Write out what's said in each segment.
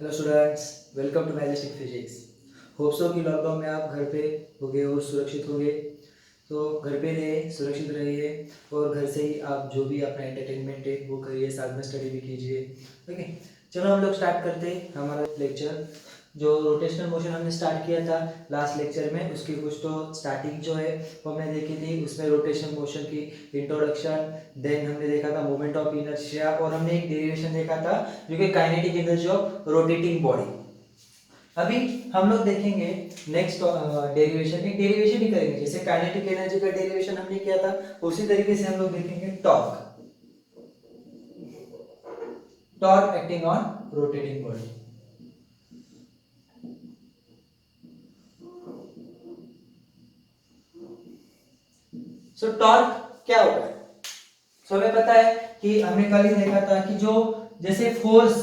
Hello students, welcome to majestic physics. Hope so कि lockdown में आप घर पे होगे और सुरक्षित होगे। तो घर पे रहिए, सुरक्षित रहिए और घर से ही आप जो भी अपना एंटरटेनमेंट है वो करिए, साथ में स्टडी भी कीजिए। ओके, चलो हम लोग स्टार्ट करते हैं हमारा लेक्चर। जो रोटेशनल मोशन हमने स्टार्ट किया था लास्ट लेक्चर में, उसकी कुछ तो स्टार्टिंग जो है वो हमने देखी थी। उसमें रोटेशनल मोशन की इंट्रोडक्शन, देन हमने देखा था मोमेंट ऑफ इनर्शिया और हमने एक डेरिवेशन देखा था जो कि kinetic energy of rotating body. अभी हम लोग देखेंगे नेक्स्ट डेरिवेशन। एक डेरिवेशन ही करेंगे, जैसे काइनेटिक एनर्जी का डेरिवेशन हमने किया था उसी तरीके से हम लोग देखेंगे torque. Torque acting on rotating body. So torque क्या होता है? सो हमें पता है कि हमने कल ही देखा था कि जो जैसे force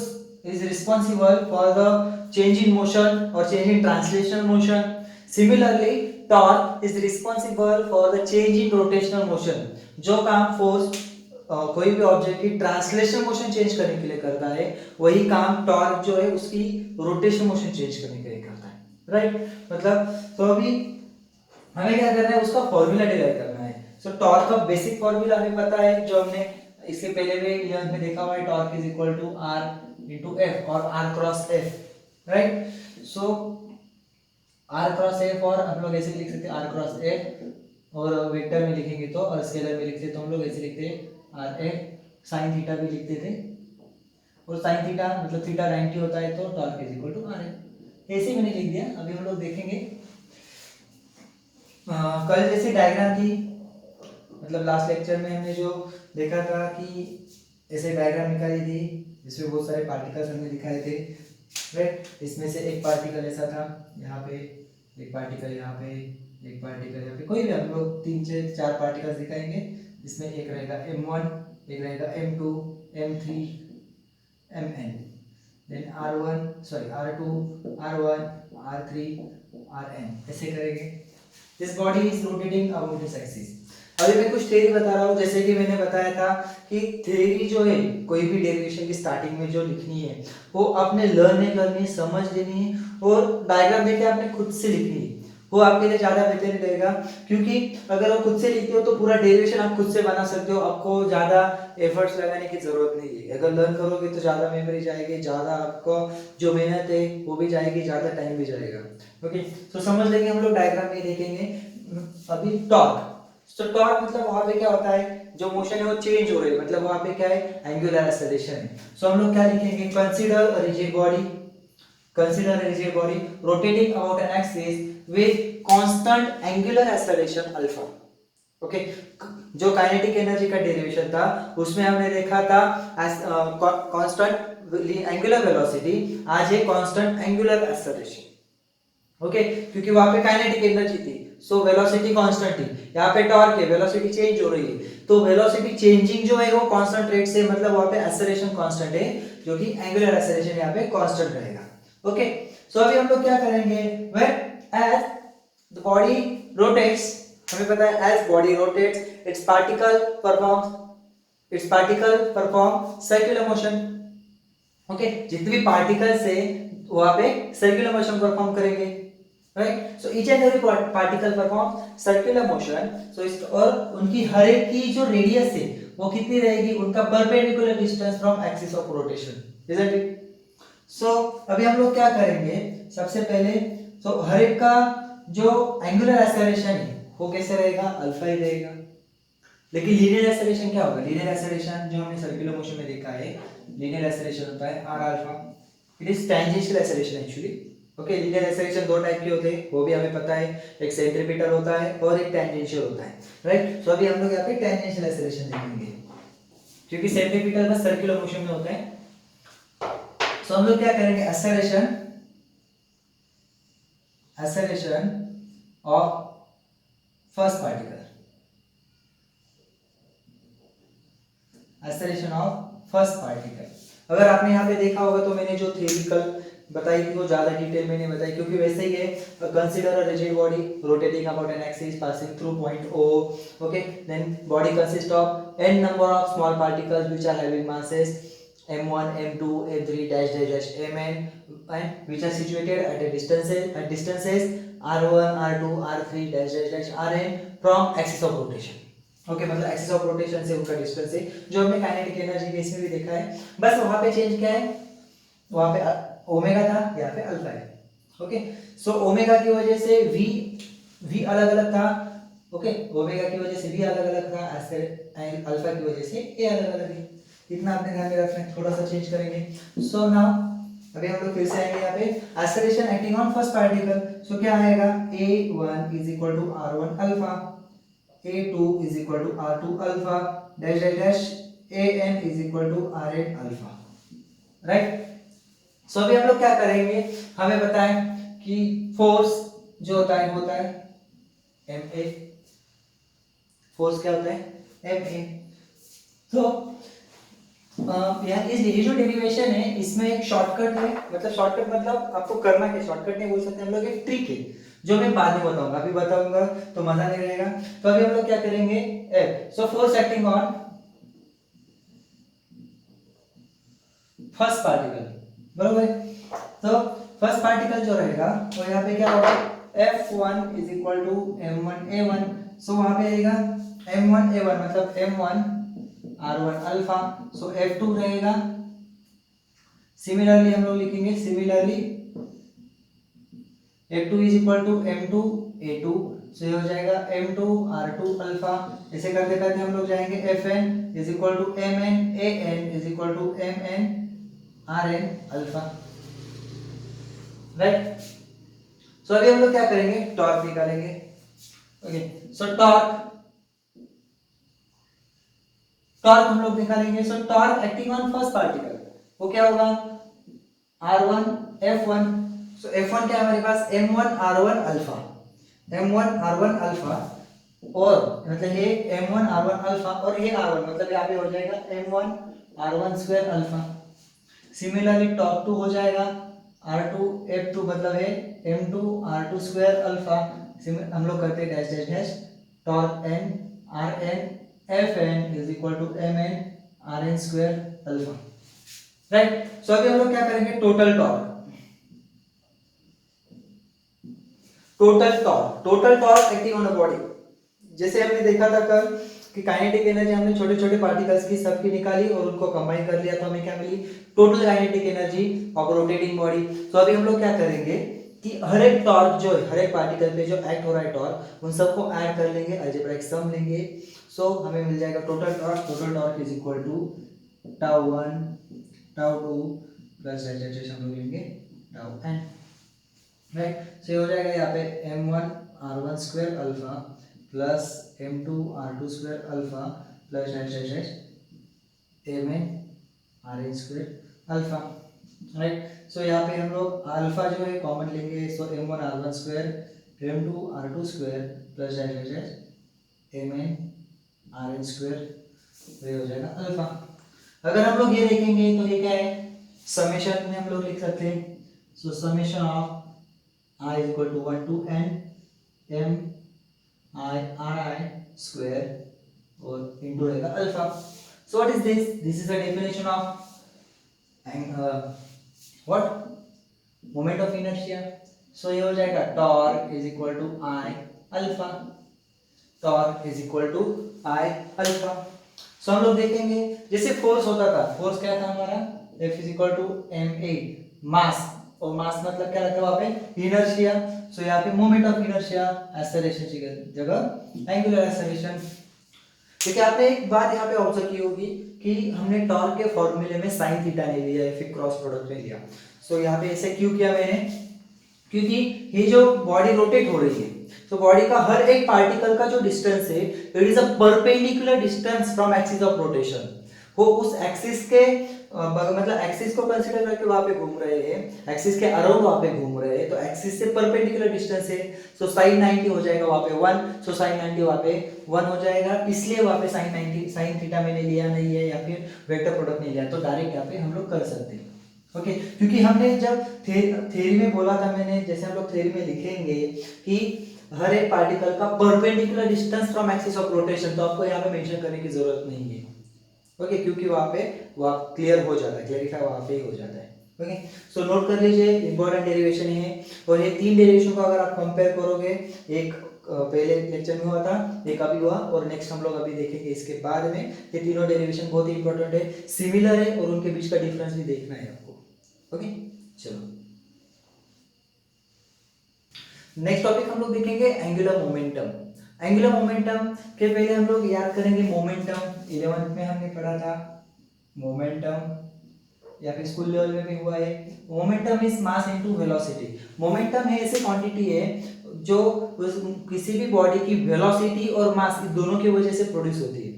is responsible for the change in motion और change in translational motion, similarly torque is responsible for the change in rotational motion. जो काम फोर्स कोई भी ऑब्जेक्ट की ट्रांसलेशनल मोशन चेंज करने के लिए करता है, वही काम टॉर्क जो है उसकी रोटेशनल मोशन चेंज करने के लिए करता है। राइट, मतलब तो अभी हमें क्या करना है, उसका फॉर्मूला डिराइव करना है। सो टॉर्क का बेसिक फॉर्मूला हमें पता है, जो हमने इसके पहले भी 11th में देखा हुआ है। Torque is equal to R into F और R cross F. Right, so R cross F, और हम लोग ऐसे लिख सकते हैं आर क्रॉस एफ, और वेक्टर में लिखेंगे तो, और स्केलर में लिखते तो हम लोग ऐसे लिखते हैं आर एफ। साइन थीटा भी लिखते थे, और साइन थीटा मतलब थीटा 90 होता है, तो torque is equal to R F. ऐसे मैंने लिख दिया। अभी हम लोग देखेंगे कल जैसे डायग्राम थी, मतलब लास्ट लेक्चर में हमने जो देखा था कि ऐसे डायग्राम निकाली थी जिसमें बहुत सारे पार्टिकल्स हमने दिखाए थे। राइट, इसमें से एक पार्टिकल ऐसा था यहाँ पे, एक पार्टिकल यहाँ पे, एक पार्टिकल यहाँ पे, कोई भी हम लोग 3 से 4 पार्टिकल्स दिखाएंगे। इसमें एक रहेगा m1, एक रहेगा m2, m3, mn, then r1 sorry r2, r1, r3, rn, ऐसे करेंगे। This body is rotating about this axis. अभी मैं कुछ थ्योरी बता रहा हूँ, जैसे कि मैंने बताया था कि थ्योरी जो है कोई भी डेरिवेशन की स्टार्टिंग में जो लिखनी है वो आपने लर्न नहीं करनी, समझ लेनी है, और डायग्राम देके आपने खुद से लिखनी है। वो आपके लिए ज़्यादा बेहतर रहेगा, क्योंकि अगर आप खुद से लिखते हो तो पूरा डेरिवेशन आप खुद से बना सकते हो, आपको ज़्यादा एफर्ट्स लगाने की ज़रूरत नहीं है। अगर लर्न करोगे तो ज़्यादा मेमोरी जाएगी, ज़्यादा आपको जो मेहनत है वो भी जाएगी, ज़्यादा टाइम भी जाएगा। ओके, तो समझ लेंगे हम लोग, डायग्राम में देखेंगे। अभी टॉर्क, तो टॉर्क मतलब वहां पे क्या होता है, जो मोशन है वो चेंज हो रही है, मतलब वहां पे क्या है, एंगुलर एक्सेलरेशन है। सो हम लोग क्या लिखेंगे, consider a rigid body, consider a rigid body rotating about an axis with constant angular acceleration alpha। Okay, जो काइनेटिक एनर्जी का डेरिवेशन था उसमें हमने देखा था कांस्टेंट एंगुलर वेलोसिटी, आज है कांस्टेंट एंगुलर एक्सेलरेशन। ओके, क्योंकि वहां पे काइनेटिक एनर्जी थी, सो वेलोसिटी कांस्टेंट थी। यहाँ पे टॉर्क है, वेलोसिटी चेंज हो रही है, तो वेलोसिटी चेंजिंग जो है वो कांस्टेंट रेट से, मतलब वहां पे एक्सेलरेशन कांस्टेंट है, जो कि एंगुलर एक्सेलरेशन यहाँ पे कांस्टेंट रहेगा। ओके, सो अभी हम लोग क्या करेंगे, when as the body rotates, हमें पता है as body rotates its particle perform circular motion. Okay, जितने भी पार्टिकल्स है वहां पे सर्कुलर मोशन परफॉर्म करेंगे। Right, so each and every particle perform circular motion. So इस, और उनकी हर एक की जो रेडियस है वो कितनी रहेगी, उनका perpendicular distance from axis of rotation, isn't it? So अभी हम लोग क्या करेंगे, सबसे पहले तो हर एक का जो एंगुलर एक्सेलरेशन है वो कैसे रहेगा, अल्फा ही रहेगा। लेकिन लीनियर एक्सेलरेशन क्या होगा, लीनियर एक्सेलरेशन जो हमने सर्कुलर मोशन में देखा है, लीनियर एक्सेलरेशन होता है R alpha. It is tangential acceleration actually. Okay, linear acceleration दो टाइप के होते हैं, वो भी हमें पता है, एक सेंट्रीपिटल होता है और एक टेंजेंशियल होता है। राइट, सो अभी हम लोग यहाँ पे टेंजेंशियल एक्सेलरेशन देखेंगे, क्योंकि सेंट्रीपिटल का सर्कुलर मोशन में होता है। सो हम लोग क्या करेंगे, acceleration of first particle, acceleration of first particle. अगर आपने यहाँ पे देखा होगा तो मैंने जो थ्योरिकल बताई थी वो ज्यादा डिटेल में नहीं बताई, क्योंकि वैसे ही है, consider a rigid body rotating about an axis passing through point O। Okay, then body consist of n number of small particles which are having masses m1, m2, m3 dash dash dash mn, and which are situated at a distances r1, r2, r3 dash dash dash rn from axis of rotation. Okay मतलब axis of rotation से उनका distance है, जो हमने kinetic energy case में भी देखा है। बस वहां पे चेंज क्या है, वहां पे ओमेगा था, यहाँ पे अल्फा है। ओके सो ओमेगा की वजह से v अलग अलग था। ओके ओमेगा की वजह से v अलग अलग था, एंड अल्फा की वजह से a अलग अलग है। इतना आपने ध्यान में रखना है, थोड़ा सा चेंज करेंगे। सो नाउ अभी हम लोग फिर से आएंगे यहाँ पे acceleration acting on first particle. So क्या आएगा, a1 is equal to r1 alpha, a2 is equal to r2 alpha dash dash dash an is equal to rn alpha. Right so अभी हम लोग क्या करेंगे, हमें पता है कि फोर्स जो होता है ma, फोर्स क्या होता है ma। तो यार ये जो डेरिवेशन है इसमें एक शॉर्टकट है, मतलब शॉर्टकट मतलब आपको करना क्या, शॉर्टकट नहीं बोल सकते हम लोग, एक ट्रिक है जो मैं बाद में बताऊंगा, अभी बताऊंगा तो मजा नहीं रहेगा। तो अभी हम लोग क्या करेंगे, so force acting on first particle, बरोबर। तो फर्स्ट पार्टिकल जो रहेगा वो यहाँ पे क्या होगा, F1 is equal to m1a1। सो वहां पे आएगा m1a1 मतलब m1 r1 अल्फा, सो F2 रहेगा। सिमिलरली हम लोग लिखेंगे, similarly F2 is equal to m2 a2, so ये हो जाएगा m2 r2 अल्फा। ऐसे करते करते हम लोग जाएंगे Fn is equal to mn an is equal to mn rn alpha. Right so अभी हम लोग क्या करेंगे, टॉर्क निकालेंगे। ओके सो टॉर्क हम लोग निकालेंगे। सो torque acting on first particle वो क्या होगा, r1 f1। सो f1 क्या है हमारे पास, m1 r1 alpha, m1 r1 alpha, और मतलब ये m1 r1 अल्फा और ये r1 मतलब यहाँ पे हो जाएगा m1 r1 square alpha. Similarly torque 2 हो जाएगा r2 f2 मतलब है m2 r2 स्क्वायर अल्फा। हम लोग करते हैं dash dash dash, torque n rn fn is equal to mn rn square alpha. Right so अभी हम लोग क्या करेंगे, total torque acting on a body. जैसे हमने देखा था कल कि काइनेटिक एनर्जी हमने छोटे छोटे पार्टिकल्स की सबकी निकाली और उनको कंबाइन कर लिया, तो हमें क्या मिली, total kinetic energy of rotating body. तो अभी हम लोग क्या करेंगे कि हर एक टॉर्क जो है, हर एक पार्टिकल पे जो एक्ट हो रहा है टॉर्क, उन सबको ऐड कर लेंगे, अलजेब्राइक सम लेंगे। सो हमें मिल जाएगा total torque is equal to tau 1 tau 2 plus जैसे हम लोग लेंगे टाउ n। राइट सो हो जाएगा यहाँ पे m1 r1 square alpha plus m2 r2 square alpha plus dash mn rn square alpha. Right सो यहाँ पे हम लोग अल्फा जो है कॉमन लेंगे, सो m1 r1 square m2 r2 square plus dash mn rn square, ये हो जाएगा अल्फा। अगर हम लोग ये देखेंगे तो ये क्या है, समेशन में हम लोग लिख सकते हैं। सो summation of I is equal to 1 to n m I r I square और into रहेगा alpha. So what is this? This is the definition of what? Moment of inertia. So ये हो जाएगा torque is equal to I alpha. Torque is equal to I alpha. So हम लोग देखेंगे जैसे force होता था, फोर्स क्या था हमारा, F is equal to ma, मास, और मास मतलब क्या रहता है वहां पे, इनर्शिया। सो यहाँ पे मोमेंट ऑफ इनर्शिया, एक्सेलरेशन की जगह एंगुलर एक्सेलरेशन। क्योंकि आपने एक बात यहाँ पे ऑब्जर्व की होगी कि हमने टॉर्क के फॉर्मूले में साइन थीटा नहीं लिया है, फिर क्रॉस प्रोडक्ट में लिया। सो यहाँ पे ऐसे क्यों किया मैंने, क्योंकि ये जो बॉडी रोटेट हो रही है, तो बॉडी का हर एक पार्टिकल का जो डिस्टेंस है, it is a perpendicular distance from axis of rotation. वो उस एक्सिस के मतलब एक्सिस को कंसीडर करके वहां पे घूम रहे हैं, एक्सिस के अराउंड वहां पे घूम रहे हैं, तो एक्सिस से परपेंडिकुलर डिस्टेंस है। सो sin 90 हो जाएगा वहां पे 1, सो sin 90 वहां पे 1 हो जाएगा, इसलिए वहां पे sin 90 sin थीटा मैंने लिया नहीं है या फिर वेक्टर प्रोडक्ट नहीं लिया, तो डायरेक्ट यहाँ पे हम लोग कर सकते हैं। ओके क्योंकि हमने जब थ्योरी में बोला था, मैंने जैसे हम लोग थ्योरी में लिखेंगे कि हर एक पार्टिकल का perpendicular distance from axis of rotation, तो आपको यहाँ पे मेंशन करने की जरूरत नहीं है। ओके, क्योंकि वहाँ पे वहाँ क्लियर हो जाता है, क्लेरिफाई वहाँ पे ही हो जाता है। ओके, सो नोट कर लीजिए इंपॉर्टेंट डेरिवेशन है, और ये 3 डेरिवेशन को अगर आप कंपेयर करोगे, एक पहले लेक्चर में हुआ था, एक अभी हुआ, और नेक्स्ट हम लोग अभी देखेंगे इसके बाद में। ये तीनों डेरिवेशन बहुत ही इंपॉर्टेंट है, सिमिलर है, और उनके बीच का डिफरेंस भी देखना है आपको। ओके, चलो नेक्स्ट टॉपिक हम लोग देखेंगे एंगुलर मोमेंटम। एंगुलर मोमेंटम के पहले हम लोग याद करेंगे मोमेंटम, 11th में हमने पढ़ा था मोमेंटम, या फिर स्कूल लेवल में भी हुआ है। Momentum is mass into velocity. Momentum है ऐसी क्वांटिटी है जो किसी भी बॉडी की वेलोसिटी और मास दोनों की वजह से प्रोड्यूस होती है।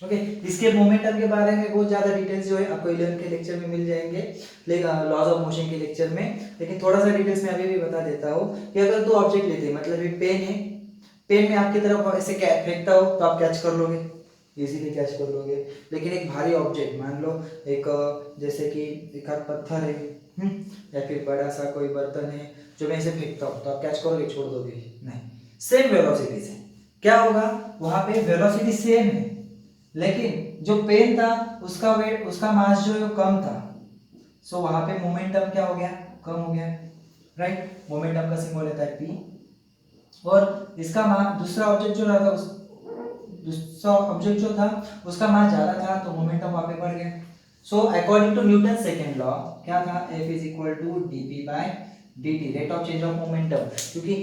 ओके, इसके मोमेंटम के बारे में बहुत ज्यादा डिटेल्स जो है आपको 11 के लेक्चर में मिल जाएंगे, लॉज ऑफ मोशन के लेक्चर में। लेकिन थोड़ा सा डिटेल्स में अभी भी बता देता हूँ कि अगर 2 ऑब्जेक्ट लेते हैं, मतलब ये पेन है, पेन में आपकी तरफ ऐसे फेंकता हो तो आप कैच कर लोगे, इजीली कैच कर लोगे। लेकिन एक भारी ऑब्जेक्ट मान लो एक जैसे कि एक आध पत्थर है, या फिर बड़ा सा कोई बर्तन है, जो मैं इसे फेंकता हूँ तो आप कैच करोगे, छोड़ दोगे? नहीं। सेम वेलोसिटी से क्या होगा, वहां पे वेलोसिटी सेम है, लेकिन जो पेन था उसका वेट, उसका मास जो है वो कम था, सो वहां पे मोमेंटम क्या हो गया, कम हो गया। राइट, मोमेंटम का सिंबल होता है पी, और इसका मास, दूसरा ऑब्जेक्ट जो रहा था दूसरा ऑब्जेक्ट जो था उसका मास ज्यादा था, तो मोमेंटम वहां पे बढ़ गया। So according to Newton second law क्या था, F is equal to dp/dt, rate of change of momentum. क्योंकि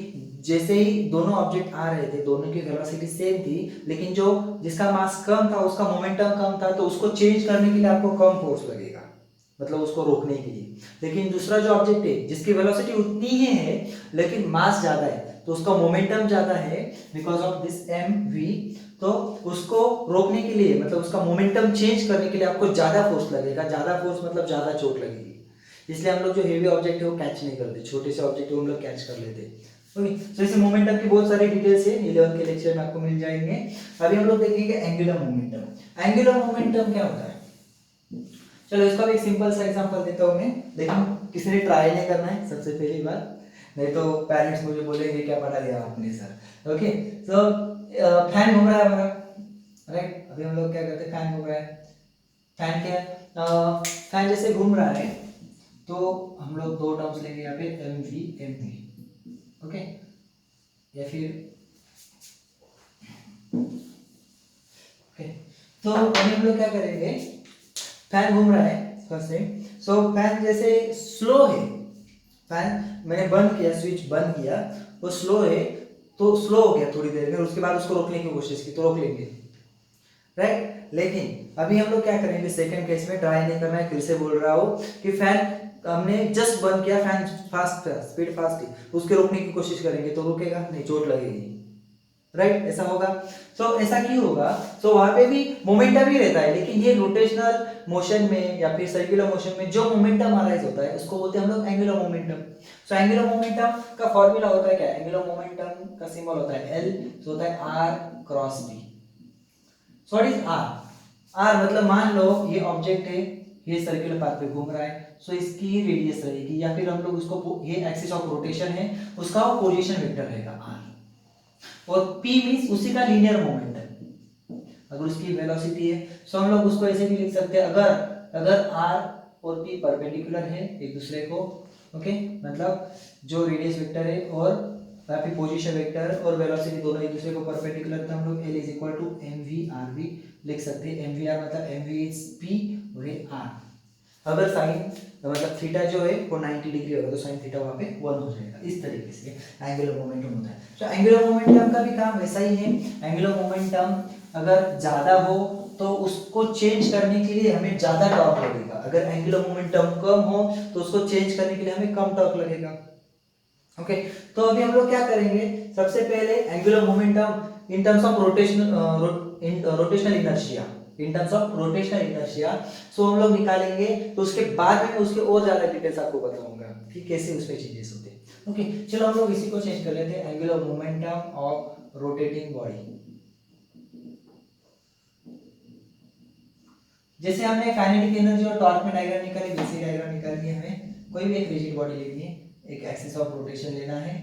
जैसे ही दोनों ऑब्जेक्ट आ रहे थे, दोनों की वेलोसिटी सेम थी, लेकिन जो जिसका मास कम था उसका मोमेंटम कम था, तो उसको चेंज करने के लिए आपको कम फोर्स लगेगा, मतलब उसको रोकने के लिए। लेकिन दूसरा जो ऑब्जेक्ट है जिसकी वेलोसिटी उतनी ही है लेकिन मास ज्यादा है, तो उसका मोमेंटम ज्यादा है बिकॉज ऑफ दिस mv, तो उसको रोकने के लिए, मतलब उसका मोमेंटम चेंज करने के लिए आपको ज्यादा फोर्स लगेगा। ज्यादा फोर्स मतलब ज्यादा चोट लगेगी। इसलिए हम लोग जो हेवी ऑब्जेक्ट है वो कैच नहीं करते, छोटे से ऑब्जेक्ट हम लोग कैच कर लेते। ओके, सो इस मोमेंटम की बहुत सारी डिटेल्स है, 11 के लेक्चर में आपको मिल जाएंगे। अभी हम लोग देखेंगे एंगुलर मोमेंटम। एंगुलर मोमेंटम क्या होता है, चलो इसका भी एक सिंपल सा एग्जांपल देता हूं मैं, लेकिन किसी ने ट्राई नहीं करना है सबसे पहली बात, नहीं तो पेरेंट्स मुझे बोलेंगे क्या पढ़ा दिया आपने सर। ओके, तो फैन घूम रहा है हमारा, राइट, अभी हम लोग क्या करते हैं, फैन घूम रहा है। फैन क्या, फैन जैसे घूम रहा है तो हम लोग 2 टर्म्स लेंगे यहाँ पे, M V M V. Okay, या फिर ओके, तो अभी हम लोग क्या करेंगे, फैन घूम रहा है फर्स्ट से, सो फैन जैसे स्लो है, फैन मैंने बंद किया, स्विच बंद किया, वो स्लो है, तो स्लो हो गया थोड़ी देर में, उसके बाद उसको रोकने की कोशिश की तो रोक लेंगे, राइट। लेकिन अभी हम लोग क्या करेंगे, सेकंड केस में ट्राई नहीं करना है, फिर से बोल रहा हूँ कि फैन हमने जस्ट बंद किया, फैन फास्ट था, स्पीड फास्ट थी, उसके रोकने की कोशिश करेंगे तो रुकेगा नहीं, चोट लगेगी, राइट, ऐसा होगा। सो ऐसा क्यों होगा, सो वहां पे भी मोमेंटम ही रहता है, लेकिन ये रोटेशनल मोशन में या फिर सर्कुलर मोशन में जो मोमेंटम अराइज होता है उसको बोलते हैं हम लोग angular momentum. So angular momentum का फॉर्मूला होता है क्या, एंगुलर मोमेंटम का सिंबल होता है L, सो होता है R cross B। So what is R, R मतलब मान लो ये ऑब्जेक्ट है, ये सर्कुलर पाथ पे घूम रहा है, सो इसकी रेडियस रहेगी, या फिर हम लोग उसको, ये एक्सिस ऑफ रोटेशन है, उसका पोजीशन वेक्टर रहेगा R, और p मींस उसी का लीनियर मोमेंटम, अगर उसकी वेलोसिटी है, सो हम लोग उसको ऐसे भी लिख सकते हैं, अगर अगर r और p परपेंडिकुलर है एक दूसरे को, ओके, मतलब जो रेडियस वेक्टर है और वहाँ पे पोजीशन वेक्टर और वेलोसिटी दोनों एक दूसरे को परपेंडिकुलर, तो हम लोग l is equal to mv/r लिख सकते हैं। mv/r मतलब mv इज p और ये r। अगर साइन मतलब थीटा जो है वो 90 डिग्री होगा तो साइन थीटा वहाँ पे 1 हो जाएगा, इस तरीके से एंगुलर मोमेंटम होता है। तो एंगुलर मोमेंटम का भी काम वैसा ही है, एंगुलर मोमेंटम अगर ज्यादा हो तो उसको चेंज करने के लिए हमें ज्यादा टॉर्क लगेगा, अगर एंगुलर मोमेंटम कम हो तो उसको चेंज करने के लिए हमें कम टॉर्क लगेगा। ओके, तो अभी हम लोग क्या करेंगे, सबसे पहले angular momentum in terms of rotational inertia, in terms of rotational inertia, so हम लोग निकालेंगे, तो उसके बाद में उसके और ज्यादा डिटेल्स आपको बताऊंगा कि कैसे उसमें चेंजेस होते हैं। ओके, चलो हम लोग इसी को चेंज कर लेते हैं, angular momentum of rotating body. जैसे हमने काइनेटिक एनर्जी और टॉर्क में डायग्राम निकाली, वैसे डायग्राम निकालनी है हमें, कोई भी एक रिजिड बॉडी लेनी है, एक एक्सिस ऑफ रोटेशन लेना है।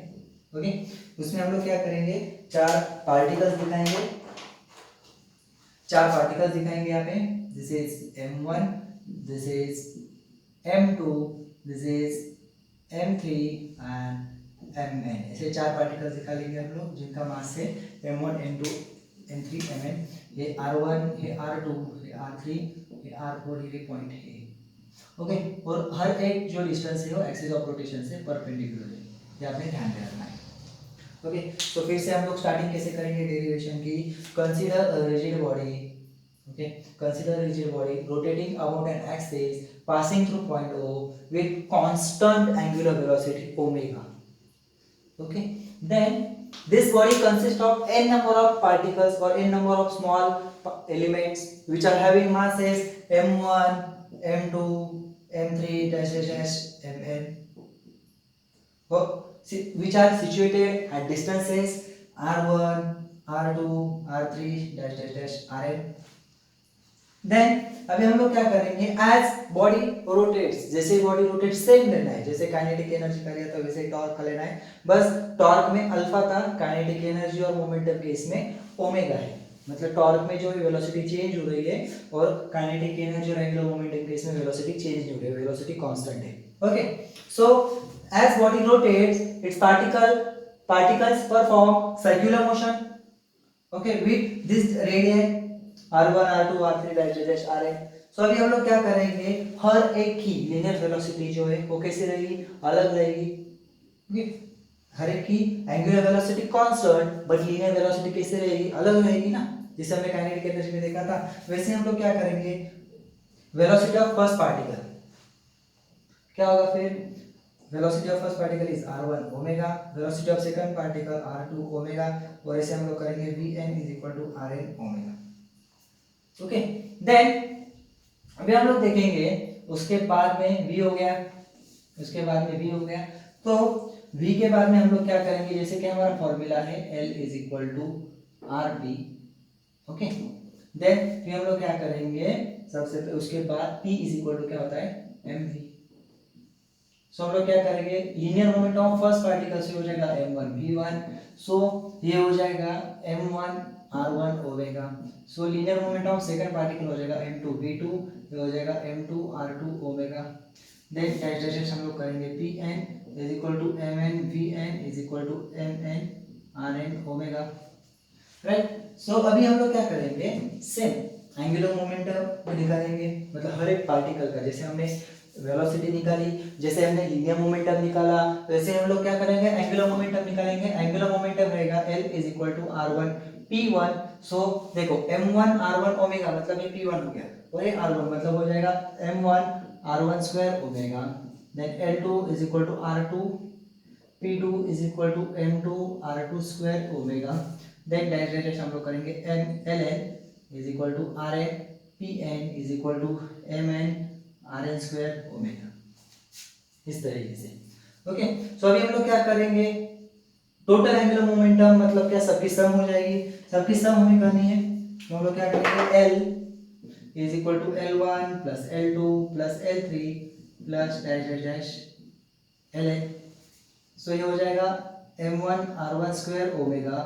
ओके, उसमें हम लोग क्या करेंगे, 4 पार्टिकल्स दिखाएंगे, 4 पार्टिकल्स दिखाएंगे यहाँ पे, this is m1, this is m2, this is m3 and mn। ऐसे चार पार्टिकल्स निकालेंगे हम लोग जिनका मास है m1, m2, m3, mn। ये r1, ये r2, ये r3, ये r4, ये पॉइंट है। ओके, और हर एक जो डिस्टेंस है वो एक्सिस ऑफ रोटेशन से परपेंडिकुलर है, ये आपने ध्यान में रखना है। ओके, तो फिर से हम लोग स्टार्टिंग कैसे करेंगे डेरिवेशन की। Consider a rigid body, okay, consider rigid body rotating about an axis passing through point O with constant angular velocity omega. Okay, then this body consists of n number of particles or n number of small elements which are having masses m1, m2, m3 dash dash dash mn, which are situated at distances r1, r2, r3 dash dash dash rn। Then अभी हम लोग क्या करेंगे, as body rotates, जैसे body rotate same लेना है, जैसे kinetic energy का लिया था वैसे टॉर्क का लेना है, बस टॉर्क में अल्फा था, काइनेटिक एनर्जी और मोमेंटम के इसमें ओमेगा है। मतलब टॉर्क में जो वेलोसिटी चेंज हो रही है और काइनेटिक एनर्जी और एंगुलर मोमेंटम के इसमें वेलोसिटी चेंज नहीं हो रही है, वेलोसिटी कांस्टेंट है। Okay, so as body rotates its particles perform circular motion, okay, with this radian r1, r2, r3 dash dash rn। So अभी हम लोग क्या करेंगे, हर एक की लीनियर वेलोसिटी जो है वो कैसे रहेगी, अलग रहेगी। ओके, हर एक की angular velocity constant but linear velocity कैसे रहेगी, अलग रहेगी ना, जैसे हमने काइनेटिक एनर्जी में देखा था। वैसे हम लोग क्या करेंगे, वेलोसिटी ऑफ फर्स्ट पार्टिकल क्या होगा, फिर velocity of first particle is r1 omega, velocity of second particle r2 omega, और ऐसे हम लोग करेंगे vn is equal to rn omega. Okay, then अभी हम लोग देखेंगे उसके बाद में v हो गया, उसके बाद में v हो गया, तो v के बाद में हम लोग क्या करेंगे, जैसे कि हमारा फॉर्मूला है L is equal to R T. Okay, then फिर हम लोग क्या करेंगे, सबसे उसके बाद p इज इक्वल टू क्या होता है mv। सो हम लोग क्या करेंगे, linear momentum of first particle से हो जाएगा m1 v1, सो ये हो जाएगा m1 r1 omega, so linear momentum of second particle हो जाएगा m2 v2, ये हो जाएगा m2 r2 omega. Then dash dash हम लोग करेंगे pn is equal to mn vn is equal to mn rn omega, right. So अभी हम लोग क्या करेंगे, सेम एंगुलर मोमेंटम निकालेंगे, मतलब हर एक पार्टिकल का, जैसे हमने वेलोसिटी निकाली, जैसे हमने लीनियर मोमेंटम निकाला, वैसे हम लोग क्या करेंगे, एंगुलर मोमेंटम निकालेंगे। एंगुलर मोमेंटम रहेगा L is equal to r1 p1। So देखो m1 r1 ओमेगा मतलब ये p1 हो गया, और ये r1 मतलब हो जाएगा m1 r1 square omega. Then L2 is equal to r2 p2 is equal to m2 r2 square omega. Then dash dash हम लोग करेंगे ln is equal to rn pn is equal to mn rn square omega, इस तरीके से। Okay, so अभी हम लोग क्या करेंगे, टोटल एंगुलर मोमेंटम मतलब क्या, सबकी सम हो जाएगी, सबकी सम हमें करनी है, तो हम लोग क्या करेंगे, L is equal to L1 plus L2 plus L3 plus dash dash dash Ln। So ये हो जाएगा m1 r1 square omega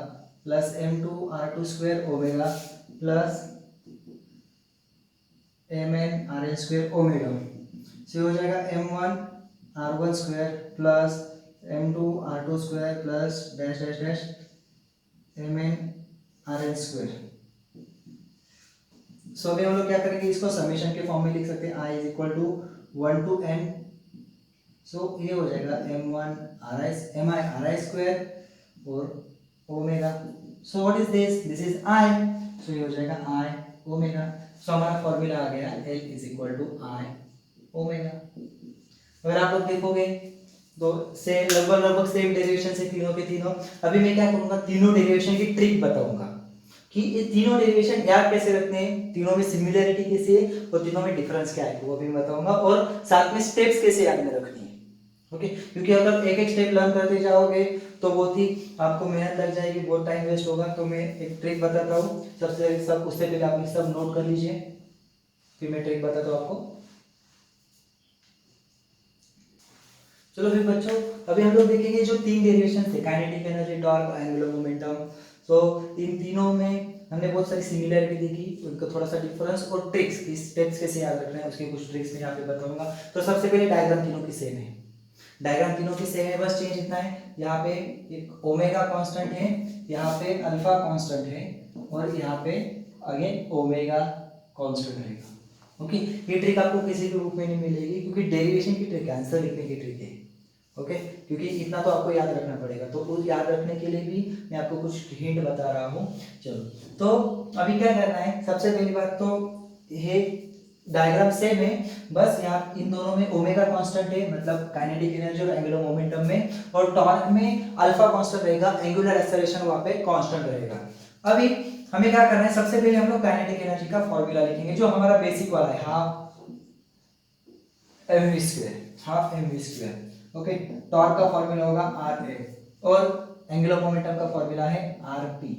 plus m2 r2 square omega plus mn rn square omega. So हो जाएगा m1 r1 square plus m2 r2 square plus dash dash dash mn rn square. So अभी हम लोग क्या करेंगे, इसको समेशन के form में लिख सकते हैं, i is equal to 1 to n। So ये हो जाएगा mi ri स्क्वायर और omega. So what is this, this is i, so ये हो जाएगा i ओमेगा। सो हमारा फॉर्मूला आ गया L is equal to i omega. अगर आप लोग देखोगे तो सेम लगभग सेम डेरिवेशन से तीनों के तीनों। अभी मैं क्या करूंगा, तीनों डेरिवेशन की ट्रिक बताऊंगा कि ये तीनों डेरिवेशन याद कैसे रखने हैं, तीनों में सिमिलरिटी कैसे है और तीनों में डिफरेंस क्या है वो भी बताऊंगा, और साथ में स्टेप्स कैसे याद में रखनी है। ओके, क्योंकि अगर एक एक स्टेप लर्न करते जाओगे तो बहुत ही आपको मेहनत लग जाएगी, बहुत टाइम वेस्ट होगा। तो मैं एक ट्रिक बताता हूँ, उससे पहले आप सब नोट कर लीजिए, फिर मैं ट्रिक बताता हूँ आपको। चलो फिर बच्चों, अभी हम लोग देखेंगे जो तीन डेरिवेशन थे, kinetic energy, torque, angular momentum. So इन तीनों में हमने बहुत सारी सिमिलरिटी देखी, उनको थोड़ा सा डिफरेंस और ट्रिक्स की स्टेप्स कैसे याद रखना है उसके कुछ ट्रिक्स मैं यहाँ पे बताऊंगा। तो सबसे पहले डायग्राम तीनों की सेम है, डायग्राम तीनों की सेम है, बस चेंज इतना है, यहाँ पे एक ओमेगा कांस्टेंट है, यहाँ पे अल्फा कांस्टेंट है और यहाँ पे अगेन ओमेगा कांस्टेंट रहेगा। ओके, ये ट्रिक आपको किसी भी बुक में नहीं मिलेगी क्योंकि डेरिवेशन की ट्रिक है, आंसर लिखने की ट्रिक है। ओके, क्योंकि इतना तो आपको याद रखना पड़ेगा, तो उस याद रखने के लिए भी मैं आपको कुछ हिंट बता रहा हूँ। चलो, तो अभी क्या करना है, सबसे पहली बात तो ये डायग्राम सेम है, बस यहाँ इन दोनों में ओमेगा कांस्टेंट है, मतलब काइनेटिक एनर्जी और एंगुलर मोमेंटम में, और टॉर्क में अल्फा कांस्टेंट रहेगा, एंगुलर एक्सेलरेशन वहां पे कांस्टेंट रहेगा। अभी हमें क्या करना है, सबसे पहले हम लोग काइनेटिक एनर्जी का फॉर्मूला लिखेंगे जो हमारा बेसिक वाला है, half M V square, half M V square. Okay, torque का फॉर्मूला होगा आर ए और एंगुलर मोमेंटम का फॉर्मूला है आर पी।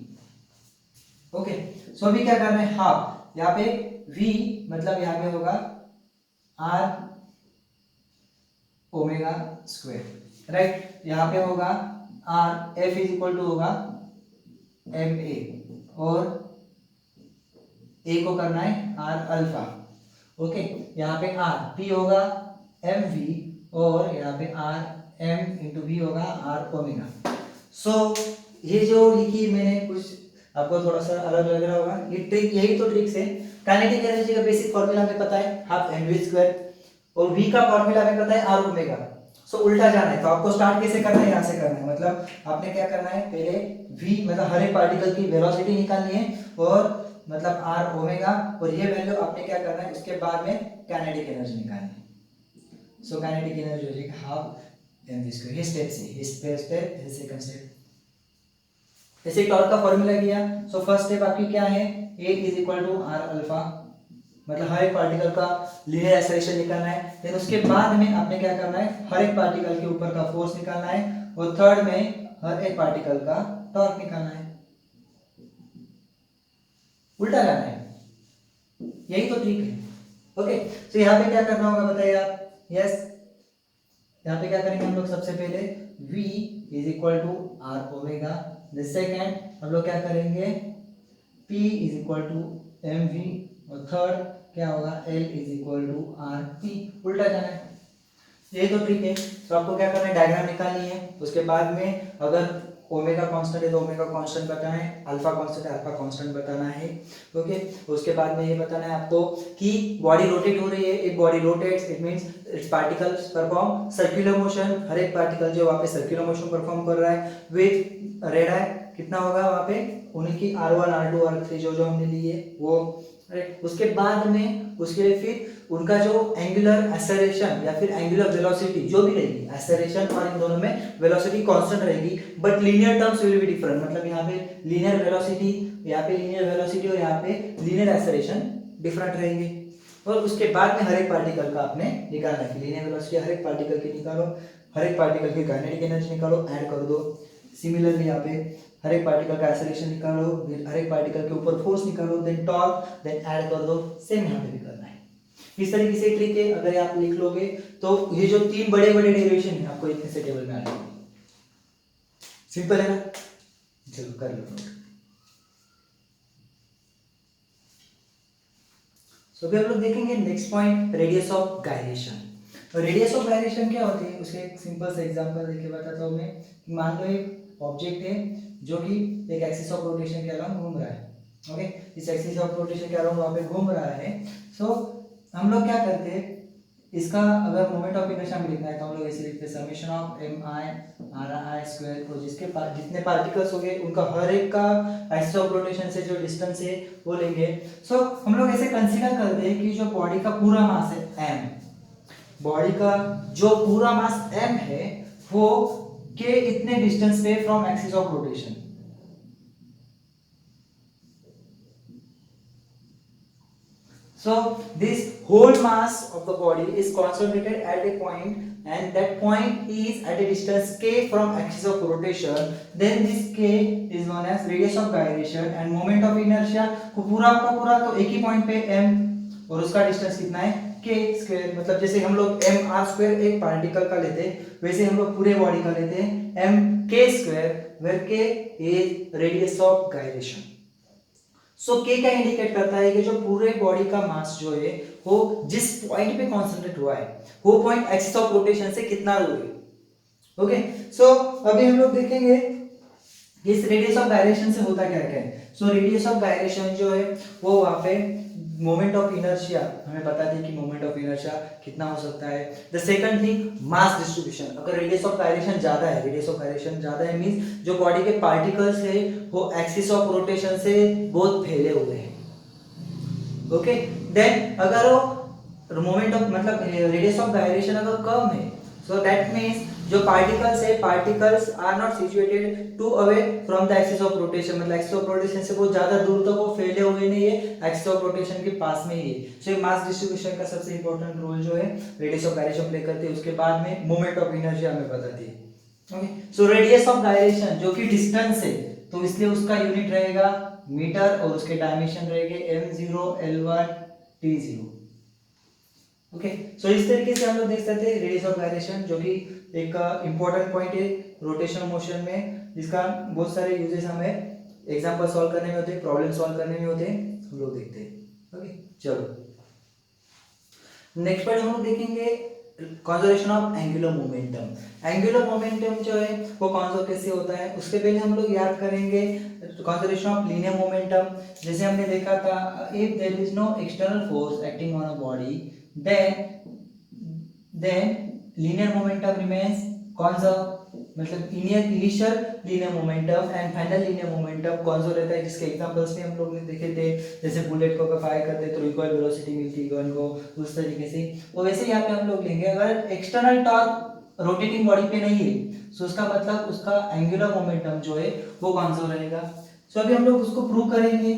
ओके, सो अभी क्या करना है, हाफ यहाँ पे v मतलब यहाँ पे होगा आर ओमेगा स्क्वायर, राइट, यहाँ पे होगा R F is equal to होगा एम ए और ए को करना है आर अल्फा। ओके, यहाँ पे आर पी होगा एम वी और यहाँ पे आर एम इंटू वी होगा आर ओमेगा। सो ये जो लिखी मैंने कुछ आपको थोड़ा सा अलग लग रहा होगा, ये ट्रिक, यही तो ट्रिक्स है। काइनेटिक एनर्जी का बेसिक फॉर्मूला हमें पता है हाफ एम वी स्क्वायर और वी का फॉर्मूला हमें पता है आर ओमेगा। सो उल्टा जाना है तो आपको स्टार्ट कैसे करना है, यहाँ से करना है, मतलब आपने क्या करना है, पहले v मतलब हर एक पार्टिकल की वेलोसिटी निकालनी है और मतलब आर ओमेगा और ये वैल्यू आपने क्या करना है, उसके बाद में काइनेटिक एनर्जी निकालनी है। सो काइनेटिक एनर्जी हो जाएगी हाफ एम वी स्क्वायर, ये स्टेप से, ये स्टेप सेकंड स्टेप। जैसे टॉर्क का फॉर्मूला किया, सो फर्स्ट स्टेप आपकी क्या है, a is equal to R alpha, मतलब हर एक पार्टिकल का लीनियर एक्सेलरेशन निकालना है। फिर उसके बाद में आपने क्या करना है, हर एक पार्टिकल के ऊपर का फोर्स निकालना है और थर्ड में हर एक पार्टिकल का टॉर्क निकालना है। उल्टा जाना है, यही तो ट्रिक है। ओके, तो यहाँ पे क्या करना होगा बताइए आप, यस, यहाँ पे क्या करेंगे हम लोग, सबसे पहले v is equal to R omega, second हम लोग क्या करेंगे, p is equal to M V और थर्ड क्या होगा, l is equal to R P. उल्टा जाना है, ये तो ट्रिक है। तो आपको क्या करना है, डायग्राम निकालनी है, उसके बाद में अगर ओमेगा कांस्टेंट है तो ओमेगा कांस्टेंट बताना है, अल्फा कांस्टेंट है अल्फा कांस्टेंट बताना है। ओके, उसके बाद में ये बताना है आपको कि बॉडी रोटेट हो रही है, एक body rotates it means its particles perform circular motion, हर एक पार्टिकल जो वहाँ पे सर्कुलर मोशन परफॉर्म कर रहा है विद रेड आई कितना होगा वहाँ पे, उनकी R1 R2 R3 जो जो हमने लिए वो, राइट। उसके बाद में उसके लिए फिर उनका जो एंगुलर एक्सेलरेशन या फिर एंगुलर वेलोसिटी जो भी रहेगी, एक्सेलरेशन और इन दोनों में वेलोसिटी कांस्टेंट रहेगी, but linear terms will be different, मतलब यहाँ पे लीनियर वेलोसिटी, यहाँ पे लीनियर वेलोसिटी और यहाँ पे लीनियर एक्सेलरेशन डिफरेंट रहेंगे। और उसके बाद में हर एक पार्टिकल का आपने निकालना है, लीनियर वेलोसिटी हर एक पार्टिकल की निकालो, हर एक पार्टिकल की काइनेटिक एनर्जी निकालो, ऐड कर दो। सिमिलरली यहाँ पे हर एक पार्टिकल का एक्सेलरेशन निकालो, हर एक पार्टिकल के ऊपर फोर्स निकालो, देन टॉर्क, देन ऐड कर दो। सेम यहाँ पे भी करना है। इस तरीके से ट्रिक है, अगर आप लिख लोगे तो ये जो तीन बड़े बड़े डेरिवेशन है आपको इतने से टेबल में आ जाएंगे। सिंपल है ना, चलो कर लो। सो अभी हम लोग देखेंगे next point, radius of gyration. तो रेडियस ऑफ गायरेशन क्या होती है, उसके एक सिंपल सा एग्जांपल देके बताता हूँ मैं। मान लो एक ऑब्जेक्ट है जो कि एक एक्सिस ऑफ रोटेशन के अराउंड घूम रहा है। ओके, इस एक्सिस ऑफ रोटेशन के अराउंड वहां पे घूम रहा है। सो हम लोग क्या करते हैं, इसका अगर मोमेंट ऑफ इनर्शिया में लिखना है तो हम लोग ऐसे लिखते हैं summation of M I R I square, तो जिसके पास जितने पार्टिकल्स हो गए उनका हर एक का एक्सिस ऑफ रोटेशन से जो डिस्टेंस है वो लेंगे। सो हम लोग ऐसे कंसीडर करते हैं कि जो बॉडी का पूरा मास है एम, बॉडी का जो पूरा मास एम है वो के इतने डिस्टेंस पे from axis of rotation. So this whole mass of the body is concentrated at a point, and that point is at a distance k from axis of rotation. Then this k is known as radius of gyration, and moment of inertia को पूरा का पूरा तो एक ही point पे m और उसका distance कितना है k स्क्वायर। मतलब जैसे हम लोग m r स्क्वायर एक पार्टिकल का लेते हैं वैसे हम लोग पूरे बॉडी का लेते हैं m k square, where k is radius of gyration। सो के क्या इंडिकेट करता है कि जो पूरे बॉडी का मास जो है वो जिस पॉइंट पे कॉन्सेंट्रेट हुआ है वो पॉइंट एक्सिस ऑफ रोटेशन से कितना दूर है। ओके, सो अभी हम लोग देखेंगे इस रेडियस ऑफ गायरेशन से होता क्या क्या है। सो रेडियस ऑफ गायरेशन जो है वो वहां पे मोमेंट ऑफ इनर्शिया हमें पता थी कि मोमेंट ऑफ इनर्शिया कितना हो सकता है। The second thing mass distribution, अगर रेडियस ऑफ गायरेशन ज्यादा है, रेडियस ऑफ गायरेशन ज्यादा है मींस जो बॉडी के पार्टिकल्स है वो एक्सिस ऑफ रोटेशन से बहुत फैले हुए हैं। ओके, देन अगर वो मोमेंट ऑफ मतलब रेडियस ऑफ गायरेशन अगर कम है, सो दैट मींस जो पार्टिकल्स है particles are not situated too away from the axis of rotation, मतलब एक्सिस ऑफ रोटेशन से वो ज्यादा दूर तक वो फैले हुए नहीं है, एक्सिस ऑफ रोटेशन के पास में ही है। सो मास डिस्ट्रीब्यूशन का सबसे इंपॉर्टेंट रोल जो है रेडियस ऑफ गायरेशन प्ले करते हैं। उसके बाद में मोमेंट ऑफ इनर्शिया हमें बताती है। Okay, so radius of gyration जो कि डिस्टेंस है तो इसलिए उसका यूनिट रहेगा मीटर और उसके डायमेंशन रहेंगे m0 l1 t0। ओके, सो इस तरीके से हम लोग देख सकते हैं रेडियस ऑफ गायरेशन जो कि एक इंपॉर्टेंट पॉइंट है रोटेशनल मोशन में, जिसका बहुत सारे यूजेस हमें एग्जांपल सॉल्व करने में होते हैं, प्रॉब्लम सॉल्व करने में होते हैं, हम लोग देखते हैं। ओके, चलो नेक्स्ट पॉइंट हम लोग देखेंगे conservation of angular momentum. Angular momentum जो है वो कंजर्व कैसे होता है, उसके पहले हम लोग याद करेंगे कंजर्वेशन ऑफ लीनियर मोमेंटम। जैसे हमने देखा था if there is no external force acting on a body then linear momentum remains conserved, मतलब initial linear momentum and final linear momentum conserve रहता है, जिसके एग्जांपल्स भी हम लोग ने देखे थे। जैसे बुलेट को फायर करते तो रिकॉइल वेलोसिटी मिलती है गन को, उस तरीके से। तो वैसे यहाँ पे हम लोग लेंगे अगर एक्सटर्नल टॉर्क रोटेटिंग बॉडी पे नहीं है तो उसका मतलब उसका एंगुलर मोमेंटम जो है वो कंजर्व रहेगा। सो अभी हम लोग उसको प्रूव करेंगे।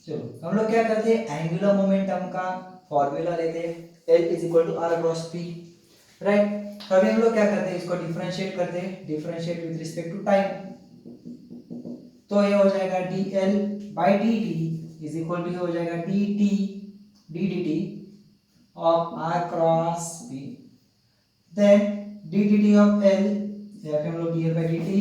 चलो हम लोग क्या करते हैं, एंगुलर मोमेंटम का फॉर्मूला लेते हैं L is equal to R cross P, right. तो अभी हम लोग क्या करते हैं, इसको डिफरेंशिएट करते हैं, differentiate with respect to time. तो ये हो जाएगा dl by dt is equal to हो जाएगा dt ddt of r cross p, देन ddt ऑफ l, या फिर हम लोग dl बाय dt,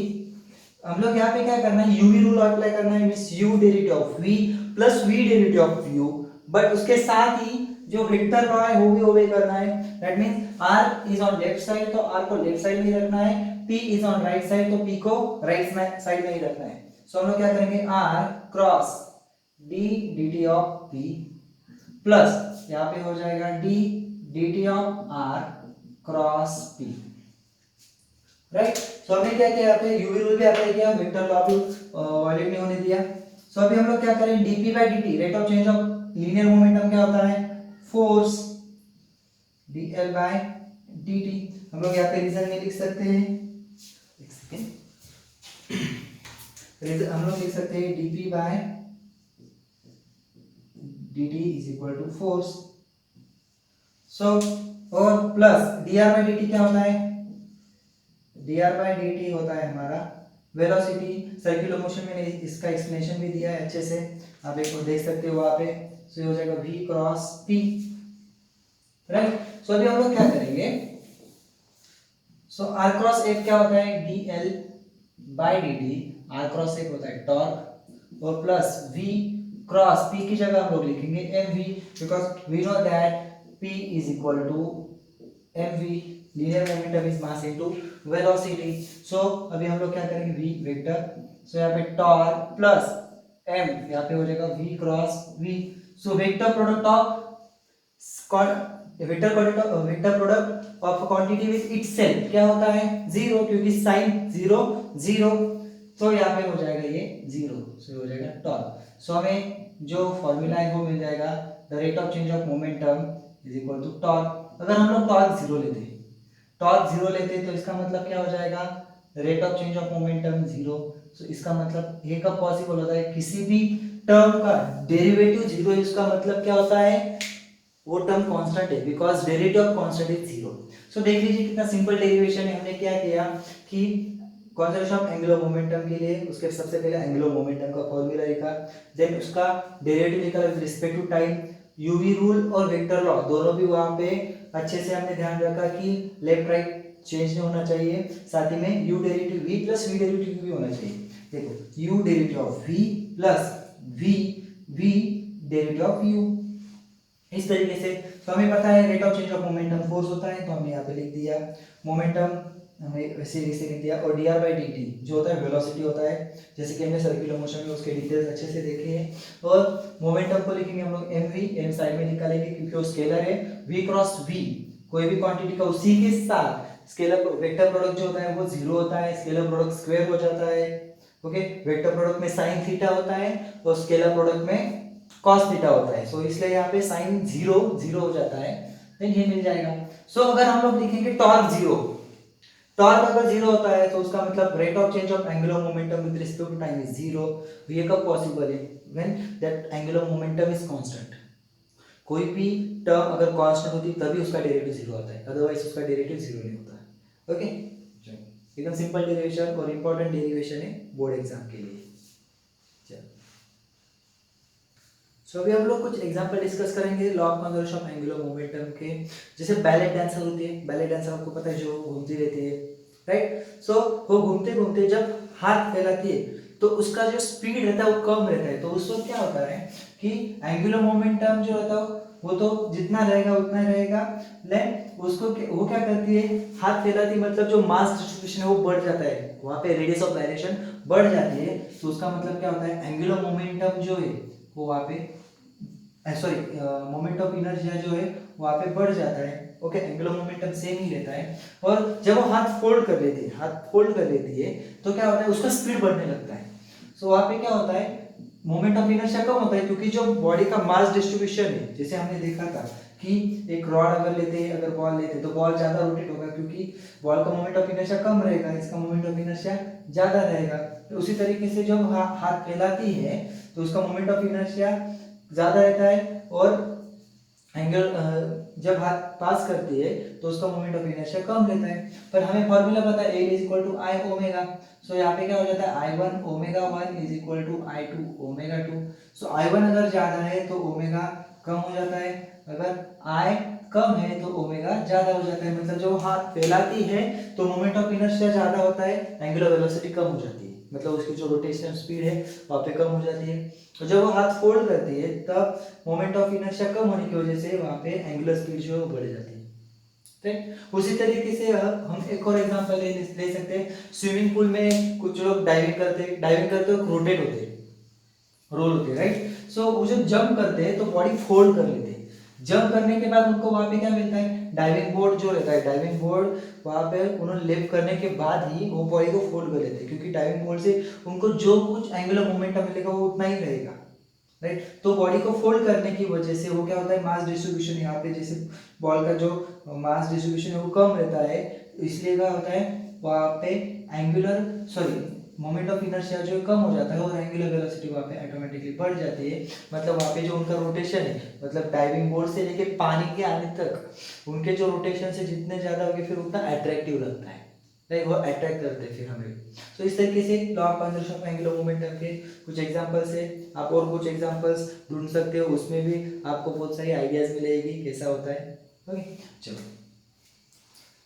हम लोग यहाँ पे क्या करना है, uv रूल अप्लाई करना है, means u derivative of v plus v derivative of u, but उसके साथ ही जो वेक्टर लॉ है वो भी ओबे करना है। That means r is on left side तो r को लेफ्ट साइड में ही रखना है, p is on right side तो p को राइट साइड में ही रखना है। सो हम लोग क्या करेंगे, r cross d dt of p plus यहाँ पे हो जाएगा d dt of r cross p, right. So हमने क्या किया, यहाँ पे यूवी रूल भी अप्लाई किया, वेक्टर लॉ भी वायलेट नहीं होने दिया। सो अभी हम लोग क्या करें, dp by dt rate of change of linear momentum क्या होता है, फोर्स dl बाय dt। हम लोग यहाँ पे रीजन में लिख सकते हैं, एक सेकेंड, हम लोग लिख सकते हैं dp by dt is equal to force. So और प्लस dr बाय dt क्या होता है, dr बाय dt होता है हमारा वेलोसिटी। सर्कुलर मोशन में इसका एक्सप्लेनेशन भी दिया है अच्छे से, आप एक को देख सकते हो वहां पे। सो ये हो जाएगा v cross p, right. So अभी हम लोग क्या करेंगे, सो r क्रॉस f क्या होता है, dl by dt, r cross f होता है टॉर्क, और प्लस v क्रॉस p की जगह हम लोग लिखेंगे mv, because we know that p is equal to mv, linear momentum is mass into velocity. So अभी हम लोग क्या करेंगे, v वेक्टर, सो यहाँ पे टॉर्क प्लस m, यहाँ पे हो जाएगा v cross v। So vector product of vector product of quantity with itself क्या होता है, जीरो, क्योंकि साइन जीरो जीरो, तो यहाँ पे हो जाएगा ये जीरो, सो हो जाएगा टॉर्क। सो हमें जो फॉर्मूला है वो मिल जाएगा, the rate of change of momentum is equal to torque. अगर हम लोग टॉर्क जीरो लेते हैं, टॉर्क जीरो लेते हैं तो इसका मतलब क्या हो जाएगा, rate of change of momentum zero. So इसका मतलब ये कब पॉसिबल होता है, किसी भी टर्म का डेरिवेटिव जीरो, इसका मतलब क्या होता है, वो टर्म कांस्टेंट है, because derivative of constant is zero. So देख लीजिए कितना सिंपल डेरिवेशन है। हमने क्या किया कि कंजर्वेशन ऑफ एंगुलर मोमेंटम के लिए उसके सबसे पहले एंगुलर मोमेंटम का फॉर्मूला लिखा, देन उसका डेरिवेटिव लिखा with respect to time, UV rule और वेक्टर लॉ दोनों भी वहां पे अच्छे से हमने ध्यान रखा कि लेफ्ट राइट चेंज नहीं होना चाहिए, साथ ही में u derivative v plus v derivative भी होना चाहिए। देखो u derivative of v plus v v derivative of u। इस तरीके से तो हमें पता है rate of change of momentum force होता है, तो हमने यहाँ पे लिख दिया मोमेंटम, हमें वैसे लिख दिया, और dr बाई dt जो होता है वेलोसिटी होता है, जैसे कि हमने सर्कुलर मोशन में उसके डिटेल्स अच्छे से देखे हैं। और मोमेंटम को लिखेंगे हम लोग mv, m साइड में निकालेंगे क्योंकि वो स्केलर है, v क्रॉस v कोई भी क्वांटिटी का उसी के साथ स्केलर वेक्टर प्रोडक्ट जो होता है वो जीरो होता है, स्केलर प्रोडक्ट स्क्वायर हो जाता है। ओके, वेक्टर प्रोडक्ट में साइन थीटा होता है और स्केलर प्रोडक्ट में cos थीटा होता है, सो इसलिए यहाँ पे साइन जीरो जीरो हो जाता है, देन ये मिल जाएगा। सो अगर हम लोग लिखेंगे टॉर्क जीरो, टॉर्क अगर जीरो होता है तो उसका मतलब rate of change of angular momentum with respect to time is zero. ये कब पॉसिबल है? When that angular momentum is constant. कोई भी टर्म अगर कांस्टेंट होती तभी उसका डेरिवेटिव जीरो होता है, अदरवाइज उसका डेरिवेटिव जीरो नहीं होता। ओके, एकदम सिंपल डेरिवेशन और इंपॉर्टेंट डेरिवेशन है बोर्ड एग्जाम के लिए। सो अभी हम लोग कुछ एग्जांपल डिस्कस करेंगे law of conservation of angular momentum के। जैसे बैलेट डांसर होती है, बैलेट डांसर आपको पता है जो घूमती रहती है, राइट। सो वो घूमते घूमते जब हाथ फैलाती है तो उसका जो स्पीड रहता है वो कम रहता है, तो उस वक्त क्या होता है कि एंगुलर मोमेंटम जो रहता है वो तो जितना रहेगा उतना ही रहेगा, लेकिन उसको वो क्या करती है, हाथ फैलाती है, मतलब जो मास डिस्ट्रीब्यूशन है वो बढ़ जाता है, वहाँ पे रेडियस ऑफ डायरेक्शन बढ़ जाती है, तो उसका मतलब क्या होता है एंगुलर मोमेंटम जो है वो वहाँ पे मोमेंट ऑफ इनर्शिया जो है वहाँ पे बढ़ जाता है। ओके, एंगुलर मोमेंटम सेम ही रहता है। और जब वो हाथ फोल्ड कर लेती है, हाथ फोल्ड कर लेती है तो क्या होता है उसका स्पीड बढ़ने लगता है। सो वहाँ पे क्या होता है मोमेंट ऑफ इनर्शिया कम होता है, क्योंकि जो बॉडी का मास डिस्ट्रीब्यूशन है, जैसे हमने देखा था कि एक रॉड अगर लेते हैं, अगर बॉल लेते हैं तो बॉल ज्यादा रोटेट होगा, क्योंकि बॉल का मोमेंट ऑफ इनर्शिया कम रहेगा, इसका मोमेंट ऑफ इनर्शिया ज्यादा रहेगा। तो उसी तरीके से जब हाथ फैलाती है तो उसका मोमेंट ऑफ इनर्शिया ज्यादा रहता है, और एंगल जब हाथ पास करती है तो उसका मोमेंट ऑफ इनर्शिया कम रहता है। पर हमें फॉर्मूला पता है A is equal to I omega, so यहाँ पे क्या हो जाता है I1 omega 1 is equal to I2 omega 2। So I1 अगर ज्यादा है तो ओमेगा कम हो जाता है, अगर I कम है तो ओमेगा ज्यादा हो जाता है, मतलब जो हाथ फैलाती है तो मोमेंट ऑफ इनर्शिया ज्यादा होता है, एंगुलर वेलोसिटी कम हो जाती है, मतलब उसकी जो रोटेशनल स्पीड है वहाँ पे कम हो जाती है। तो जब वो हाथ फोल्ड करती है तब मोमेंट ऑफ इनर्शिया कम होने की वजह से वहाँ पे एंगुलर स्पीड जो है वो बढ़ जाती है। ठीक, उसी तरीके से हम एक और एग्जांपल ले सकते हैं। स्विमिंग पूल में कुछ लोग डाइविंग करते हो रोटेट होते हैं, रोल होते हैं, राइट। सो वो जब जंप करते हैं तो बॉडी फोल्ड कर लेते हैं, जंप करने के बाद उनको वहां पे क्या मिलता है डाइविंग बोर्ड जो रहता है, डाइविंग बोर्ड वहां पे उन्होंने लिफ्ट करने के बाद ही वो बॉडी को फोल्ड कर लेते हैं, क्योंकि डाइविंग बोर्ड से उनको जो कुछ एंगुलर मोमेंटम मिलेगा वो उतना ही रहेगा, राइट। तो बॉडी को फोल्ड करने की वजह से वो क्या होता है मास डिस्ट्रीब्यूशन यहाँ पे जैसे बॉल का जो मास डिस्ट्रीब्यूशन है वो कम रहता है, इसलिए क्या होता है वहाँ पे मोमेंट ऑफ इनर्शिया जो कम हो जाता है और एंगुलर वेलोसिटी वहाँ पे ऑटोमेटिकली बढ़ जाती है। मतलब वहाँ पे जो उनका रोटेशन है, मतलब डाइविंग बोर्ड से लेके पानी के आने तक उनके जो रोटेशन से जितने ज्यादा होंगे फिर उतना अट्रैक्टिव लगता है, राइट, वो अट्रैक्ट करते हैं फिर हमें। तो इस तरीके से law of conservation of angular momentum के कुछ एग्जांपल्स है, आप और कुछ एग्जांपल्स ढूंढ सकते हो, उसमें भी आपको बहुत सारी आइडियाज मिलेगी कैसा होता है। ओके, चलो।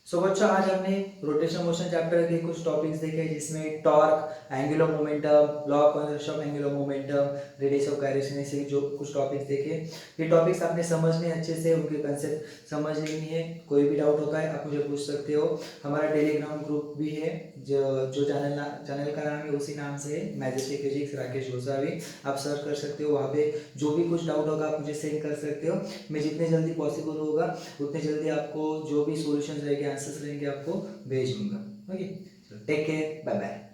सो बच्चों आज हमने रोटेशन मोशन चैप्टर के कुछ टॉपिक्स देखे, जिसमें torque, angular momentum, law of conservation of angular momentum, radius of gyration, ऐसे जो कुछ टॉपिक्स देखे, ये टॉपिक्स आपने समझने अच्छे से, उनके कंसेप्ट समझ लेनी है। कोई भी डाउट होता है आप मुझे पूछ सकते हो। हमारा टेलीग्राम ग्रुप भी है, जो चैनल का नाम है उसी नाम से है, मैजेस्टिक फिजिक्स राकेश गोसावी, आप सर्च कर सकते हो। वहाँ पे जो भी कुछ डाउट होगा आप मुझे सेंड कर सकते हो, मैं जितने जल्दी पॉसिबल होगा उतने जल्दी आपको जो भी सॉल्यूशंस रहेंगे, आंसर्स रहेंगे, आपको भेज दूंगा। Okay, take care, bye bye.